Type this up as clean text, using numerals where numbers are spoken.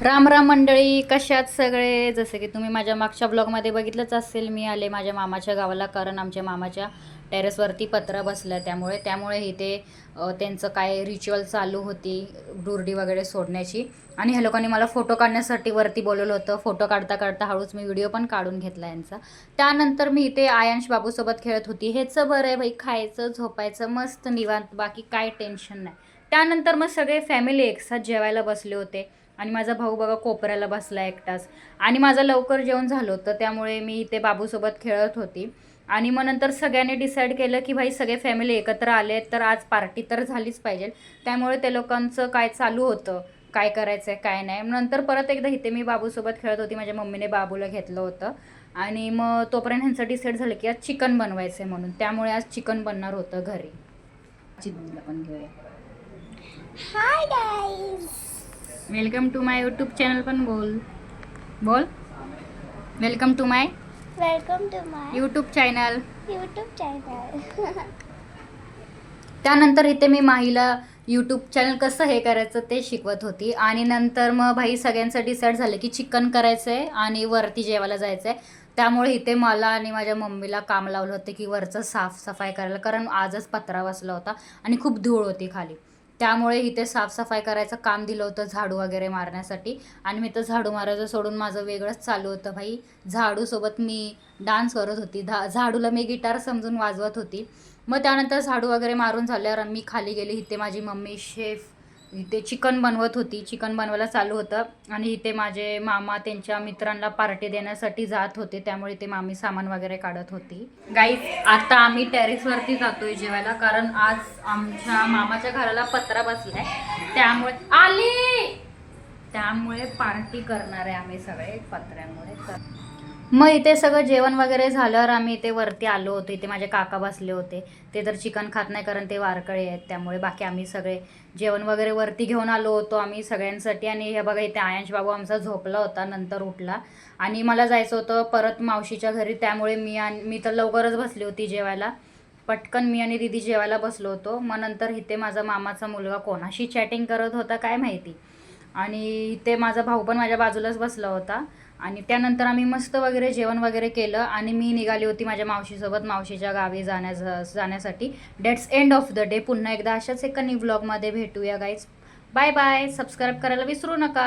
राम राम मंडळी, कशात सगळे. जसं की तुम्ही माझ्या मागच्या ब्लॉगमध्ये बघितलंच असेल, मी आले माझ्या मामाच्या गावाला, कारण आमच्या मामाच्या टेरेसवरती पत्रा बसलं. त्यामुळे इथे त्यांचं काय रिच्युअल चालू होती, दुर्डी वगैरे सोडण्याची. आणि ह्या लोकांनी मला फोटो काढण्यासाठी वरती बोलवलं होतं. फोटो काढता काढता हळूच मी व्हिडिओ पण काढून घेतला यांचा. त्यानंतर मी इथे आयांश बाबूसोबत खेळत होती. हेचं बरं आहे भाई, खायचं झोपायचं मस्त निवांत, बाकी काय टेन्शन नाही. त्यानंतर मग सगळे फॅमिली एकसाथ जेवायला बसले होते. आणि माझा भाऊ बघा कोपऱ्याला बसला एकटाच. आणि माझं लवकर जेवण झालं होतं, त्यामुळे मी इथे बाबूसोबत खेळत होती. आणि मग नंतर सगळ्यांनी डिसाईड केलं की भाई सगळे फॅमिली एकत्र आले तर आज पार्टी तर झालीच पाहिजे. त्यामुळे ते लोकांचं काय चालू होतं, काय करायचं आहे काय नाही. नंतर परत एकदा इथे मी बाबूसोबत खेळत होती. माझ्या मम्मीने बाबूला घेतलं होतं. आणि मग तोपर्यंत ह्यांचं डिसाईड झालं की आज चिकन बनवायचं आहे म्हणून. त्यामुळे आज चिकन बनणार होतं घरी. चिकनला पण घेऊया. Hi guys, welcome to my YouTube channel. पण बोल बोल welcome to my welcome to my YouTube channel. YouTube channel. त्यानंतर इथे मी माहीला यूट्यूब चॅनल कसं हे करायचं ते शिकवत होती. आणि नंतर मग भाई सगळ्यांचं डिसाईड झालं की चिकन करायचं आहे आणि वरती जेवायला जायचं आहे. त्यामुळे इथे मला आणि माझ्या मम्मीला काम लावलं होतं की वरचं साफसफाई करायला, कारण आजच पत्रा बसला होता आणि खूप धूळ होती खाली. त्यामुळे इथे साफसफाई करायचं काम दिलं होतं, झाडू वगैरे मारण्यासाठी. आणि मी तर झाडू मारायचं सोडून माझं वेगळंच चालू होतं भाई. झाडूसोबत मी डान्स करत होती. झाडूला मी गिटार समजून वाजवत होती. मग त्यानंतर झाडू वगैरे मारून झाल्यावर मी खाली गेले. इथे माझी मम्मी शेफ इथे चिकन बनवत होती, चिकन बनवायला चालू होतं. आणि इथे माझे मामा त्यांच्या मित्रांना पार्टी देण्यासाठी जात होते, त्यामुळे ते मामी सामान वगैरे काढत होती. गाईज, आता आम्ही टेरेसवरती जातोय जेवायला, कारण आज आमच्या मामाच्या घराला पत्रा बसलाय. त्यामुळे पार्टी करणार आहे आम्ही सगळे पत्र्यामुळे. मग इथे सगळं जेवण वगैरे झाल्यावर आम्ही इथे वरती आलो होतो. इथे माझे काका बसले होते. ते तर चिकन खात नाही, कारण ते वारकळे आहेत. त्यामुळे बाकी आम्ही सगळे जेवण वगैरे वरती घेऊन आलो होतो आम्ही सगळ्यांसाठी. आणि हे बघा, इथे आयांश बाबू आमचा झोपला होता, नंतर उठला. आणि मला जायचं होतं परत मावशीच्या घरी, त्यामुळे मी तर लवकरच बसली होती जेवायला. पटकन मी आणि दीदी जेवायला बसलो होतो. मग नंतर इथे माझा मामाचा मुलगा कोणाशी चॅटिंग करत होता काय माहिती. आणि इथे माझा भाऊ पण माझ्या बाजूलाच बसला होता. आणि त्यानंतर आम्ही मस्त वगैरे जेवण वगैरे केलं आणि मी निघाली होती माझ्या मावशीसोबत मावशीच्या गावी जाण्यासाठी. Dates end of the day. पुन्हा एकदा अशाच एका न्यू व्लॉगमध्ये भेटूया गाईज. Bye bye. सबस्क्राईब करायला विसरू नका.